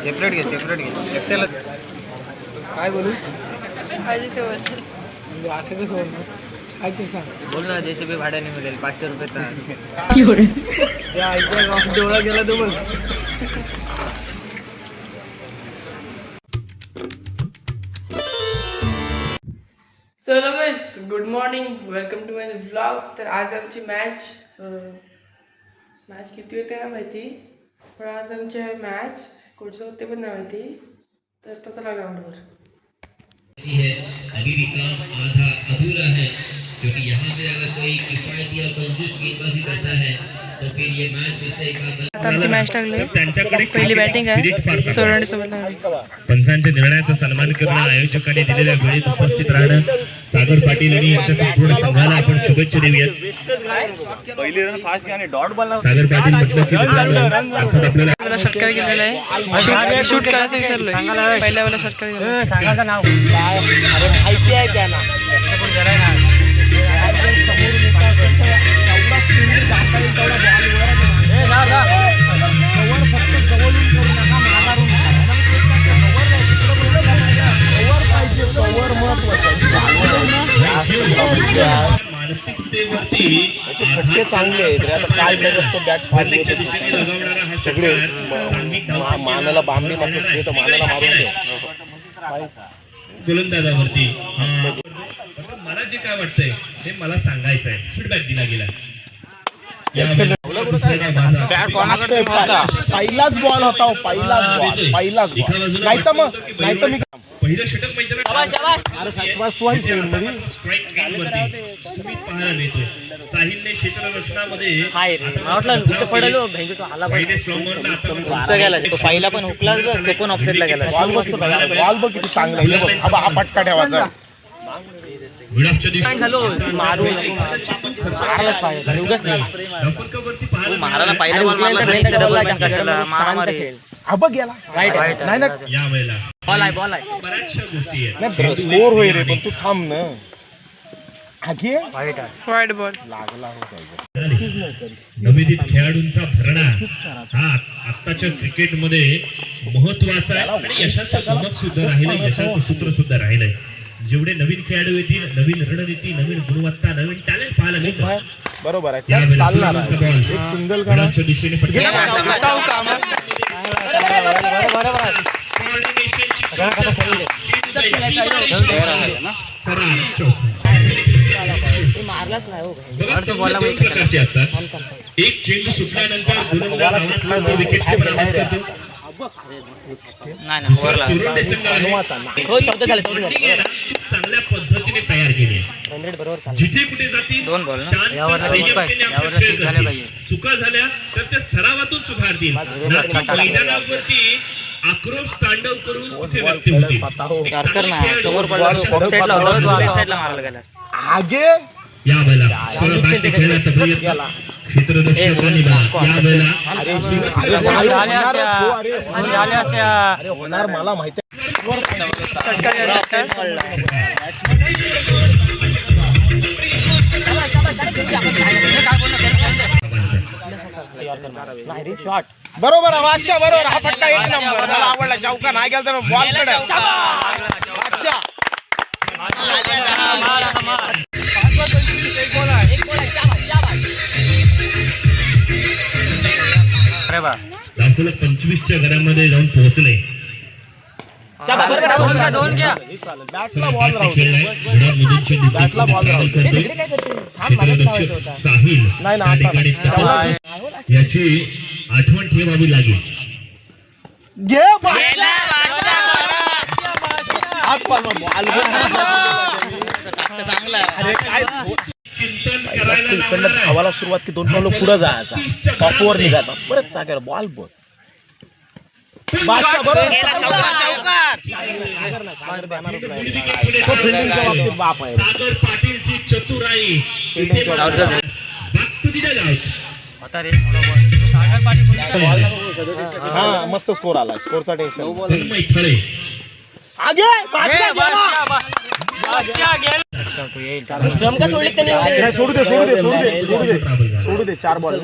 Separate घे एकट्याला काय बोलू आधी ते बोल. म्हणजे असं कसं बोलतो काय ते सांग. बोल ना JCB भाड्याने मिळेल 500 रुपये तास. या आईच्या गावात डोळा गेला तो बघ. So guys good morning welcome to my vlog. तर आज आमची मॅच किती होते ना माहिती, पण आज आमची आहे मॅच कुठचं होते पण नाही माहिती. तर तो चला ग्राउंडवर. अभी भी काम आधा अधूरा है क्योंकि यहाँ पे अगर कोई किफायती और कंजूस गेंदबाजी करता है तो फिर ये मैच फिर से आता आमची मॅच लागली. पहिली बॅटिंग आहे सोरंडी सोबत लागली. पंचांच्या निर्णयाचा सन्मान करणं, आयोजकांनी दिलेल्या वेळेत उपस्थित राहणं, सागर पाटील यांनी यांच्या संपूर्ण संघाला आपण शुभेच्छा देऊयात. सागर पाटील म्हटलं की आपल्याला षटकार गेलेला आहे. शूट करायचं विसरलोय. पहिल्या वेळेला षटकार गेला. सांगायचं नाव काय अरे माहिती आहे त्यांना मानसिकतेवरती फटके चांगले आहेत. आता काय करतो बॅट फाडली सगळे मानाला बांबडी मस्त स्ट्रेट मानाला मारून दे गोलंदाजावरती. मला जे काय वाटतंय ते मला सांगायचं आहे. फीडबॅक दिला गेला. पहिलाच बॉल होता, पहिलाच बॉल नाही तर मी पहिलं षटक साहिलने क्षेत्ररक्षणामध्ये पहिला पण हुकला तो पण ऑफसेटला गेला. बॉल बघ किती चांगला आहे. हा पटका ठेवायचा. महाराला पहिला बॉल मारला हा बघ गेला नाही ना. या वेळेला बॉल आहे बऱ्याचशा गोष्टी आहेत. स्कोर होईल रे पण तू थांब ना. आगे वाईट बॉल लागला नवोदित खेळाडूंचा भरणा हा आत्ताच्या क्रिकेटमध्ये महत्वाचा आहे आणि यशाचं गमक सुद्धा राहिलंय, यशाचं सूत्र सुद्धा राहिलंय. जेवढे नवीन खेळाडू येतील, नवीन रणनीती, नवीन गुणवत्ता, नवीन टॅलेंट पाहायला मिळतं. बरोबर आहे. चालणार एक सिंगल गडाच्या दिशेने मारलाच नाही. प्रकारचे असतात. एक चेंडू सुटल्यानंतर विकेटचे बराबर करतो. चांगल्या पद्धतीने तयार केली. जिथे कुठे जातील चुका झाल्या तर त्या सरावातून सुधारतील. मैदानावरती आक्रोश तांडव करून व्यक्त होतील. समोर पडला मारायला गेला. आगे या वेळेला खेळण्याचा प्रयत्न क्षेत्ररक्षकांनी या वेळेला अरे होणार मला माहिती शॉट बरोबर आहे. बादशाह बरोबर. हा फटका एक नंबर मला आवडला. चौका नाही गेला तर बॉल कडे बादशाह. दाखवलं 25च्या घरामध्ये जाऊन पोहोचले. बॅटला बॉल साहिल नाही ना. याची आठवण ठेवावी लागेल. घे चिंतन करायला धावाला सुरुवात की 2 पावलं पुढे जायचा, टॉपवर निघायचा, परत जागेवर बॉल बघ. बादशाह बरोबर. बाप आहे. सागर पाटीलची चतुराई हा मस्त स्कोर आला. स्कोरचा टेन्शन आगे सोडू दे 4 बॉल.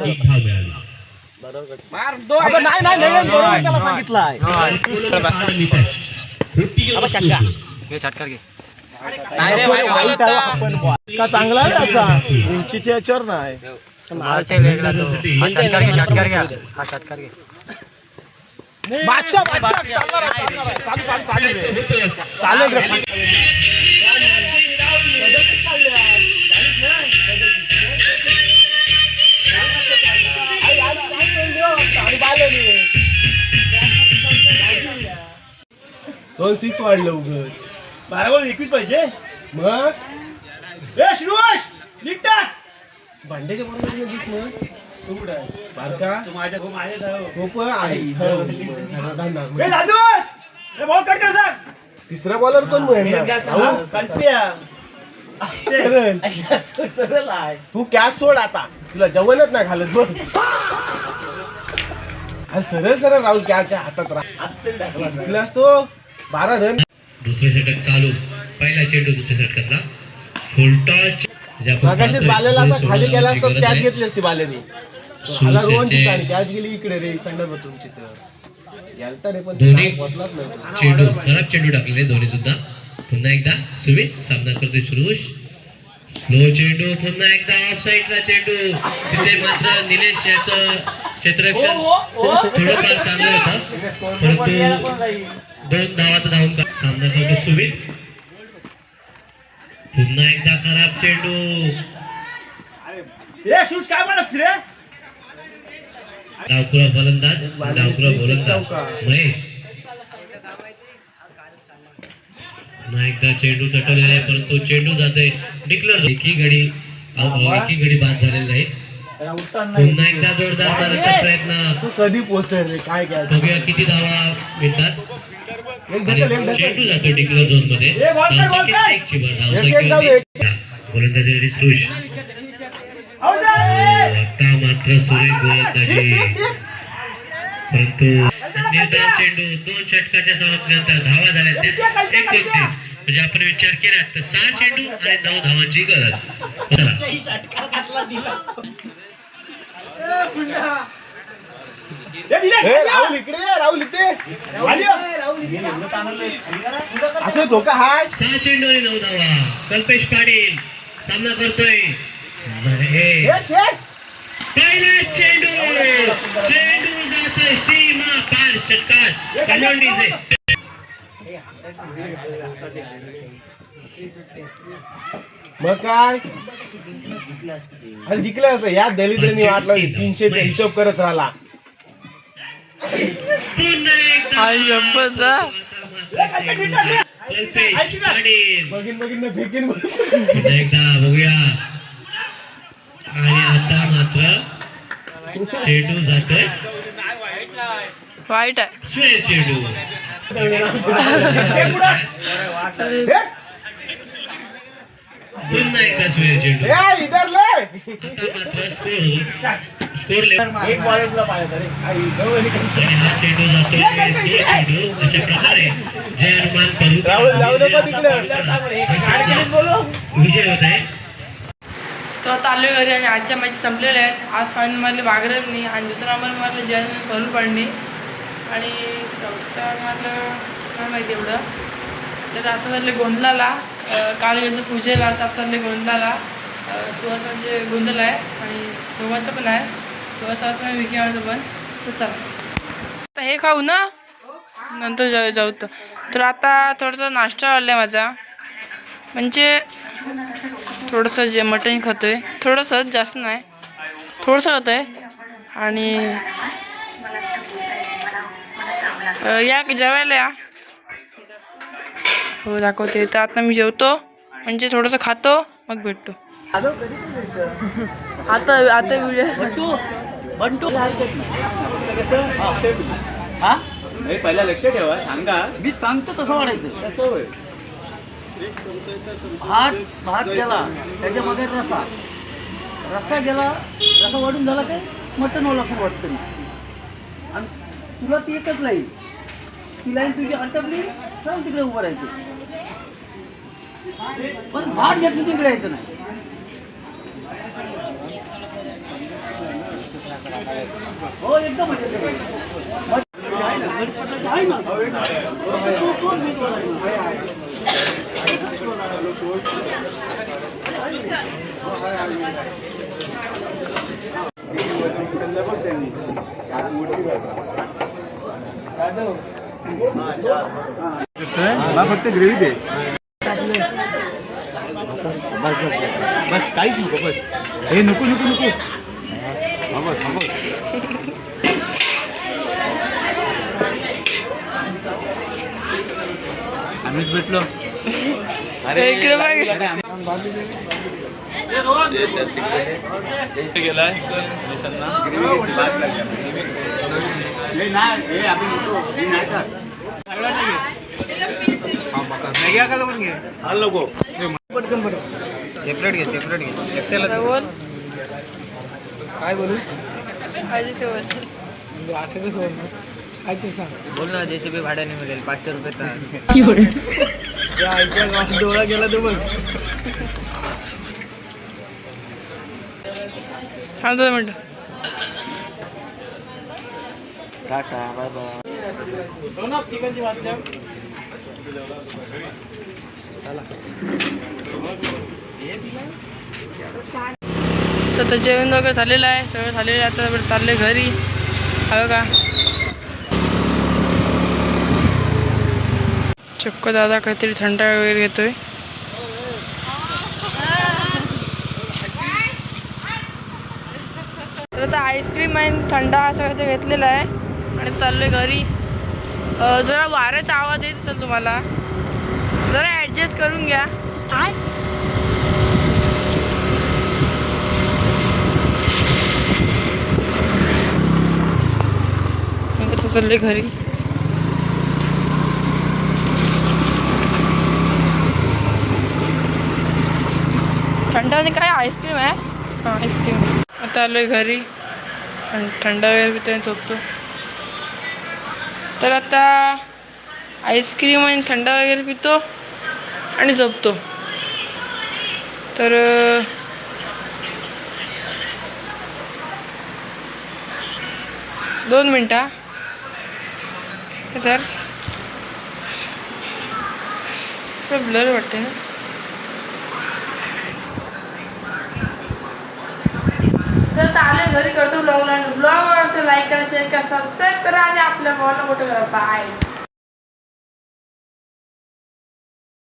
का चांगला आहे त्याचा उंचीच्या याच्यावर नाही बादशाह चालणार आहे, चालेल रे. दोन 6 वाढलं उगत 12-21 पाहिजे मग भांड्याच्या बरोबर दिस मग तू कुठं आहे बारका तिसरा बॉलर कोण सरळ आहे. तू कॅच सोड आता तुला जेवणच नाही घालत बघ सरळ सरळ राहुल कॅच हातात राहिला तो 12 रन. दुसरं षटक चालू पहिला चेंडू दुसऱ्या षटकातला फुल टॉच मागाशीच बालेला असा खाली गेला तर कॅच घेतली असती बालेने हाला रोहन ठिकाणी कॅच गेली इकडे रे संडर तुमची तर गेलता रे पण पोचलाच नाही चेंडू खराब चेंडू टाकलेले दोन्ही सुद्धा. पुन्हा एकदा सुमित सामना करतोय सुरुष स्लो चेंडू पुन्हा एकदा ऑफ साईडला चेंडू तिथे मात्र निलेश याचं क्षेत्ररक्षण थोडंफार चांगलं होतं परंतु 2 धावात धावून सामना करतो सुमित. पुन्हा एकदा खराब चेंडू डावखुरा फलंदाज डावखुरा गोलंदाज महेश. पुन्हा एकदा चेंडू तटवलेला आहे परंतु चेंडू जातोय डिक्लेअर एकी गडी बाद झालेला नाही. पुन्हा एकदा जोरदार मारण्याचा प्रयत्न तू कधी पोहोचेल रे काय काय बघूया किती धावा मिळतात. चेंडू जातो डिक्लेअर झोन मध्ये गोलंदाजी सृष आता मात्र सुरेख गोलंदाजी परंतु निर्धाव चेंडू 2 षटकाच्या समाप्तीनंतर धावा झाल्या 1-31 म्हणजे आपण विचार केला तर 6 चेंडू आणि 9 धावांची गरज. राहुल इकडे राहुल इथे असं धोका हाय 6 चेंडू आणि 9 धावा. कल्पेश पाटील सामना करतोय पहिला चेंडू जातोय सीमा पार षटकात कमांडीचे. मग काय अरे जिंकलं असतं या दलितांनी वाट लावली 300चा हिशोब करत राहिला. कल्पेश पाटील बघीन फेकीन एकदा बघूया आणि आता मात्र चेंडू जातोय वाईट आहे स्वेर चेंडू पुन्हा एकदा स्वेर चेंडू इधर ले आता मात्र स्कोर लेवल एक बॉलरला पाहिजे रे. आणि हा चेंडू जातोय चेंडू अशा प्रकारे जय हनुमान राहुल जाऊ नको तिकडे विजय होत आहे. तर आता आलो घरी आणि आजच्या मॅच संपलेल्या आहेत. आज फायनल मारले बागरांनी आणि दुसरा नंबर मारलं जयन भरून पडणी आणि चौथा मारलं काय माहिती एवढं. तर आता चालले गोंधळाला काल गेलं पूजेला तर आता चालले गोंधळाला सुहासाचे गोंधळ आहे आणि दोघांचं पण आहे सुहासाचं विकीमाचं पण. तर चला आता हे खाऊ ना नंतर जाऊ तर आता थोडासा नाश्ता आला आहे माझा म्हणजे थोडंसं जे मटण खातो आहे थोडंसं जास्त नाही थोडंसं खातो आहे आणि या जेवायला या हो दाखवते. तर आता मी जेवतो म्हणजे थोडंसं खातो मग भेटतो. आता व्हिडिओ हा पहिला लक्ष ठेवा सांगा मी सांगतो तसं वाढायचं. कसं होय भात गेला त्याच्यामध्ये रस्सा गेला रस्सा वाढून झाला काय मटण वाला असं वाटतं आणि तुला ती एकच लाईन ती लाईन तुझी अटकली सांग तिकडे उभं राहायचं पण भात घेतली तिकडे यायचं नाही. हो एकदम मजा येते. आहे ना. तो मी फक्त ग्रेव्ही दे बस काहीच नको बस हे नको नको नको आम्हीच भेटलो इकडे बघ. गेलाय सेपरेट घे एकट्याला बोल काय बोलू पाहिजे ते बोल. असं कसं बोलणार काय ते सांग बोल ना जेसीबी भाड्याने मिळेल 500 रुपये तास त्या आईच्या गावात डोळा गेला तो बघ थांब 2 मिनिटं. टाटा बाय बाय तर आता जेवण वगैरे झालेलं आहे, सगळं झालेलं आहे. आता चालले घरी. हवं का चक्क दादा काहीतरी थंड वगैरे घेतोय. तर आता आईस्क्रीम आणि थंडा असं काहीतरी घेतलेलं आहे आणि चाललोय घरी. जरा वाऱ्याचा आवाज येत असेल तुम्हाला, जरा ॲडजस्ट करून घ्या. कसं चाललंय घरी. थंड आणि काय आईस्क्रीम आहे. हां आईस्क्रीम. आता आलोय घरी आणि थंड वगैरे पितो आणि झोपतो. तर आता आईस्क्रीम आणि थंड वगैरे पितो आणि झोपतो. तर 2 मिनटं. तर ब्लर वाटते ना. तर आले घरी करतो ब्लॉगला. ब्लॉग आवडतो लाईक करा, शेअर करा, सबस्क्राईब करा आणि आपल्या ब्लॉगला मोठं करा. बाय.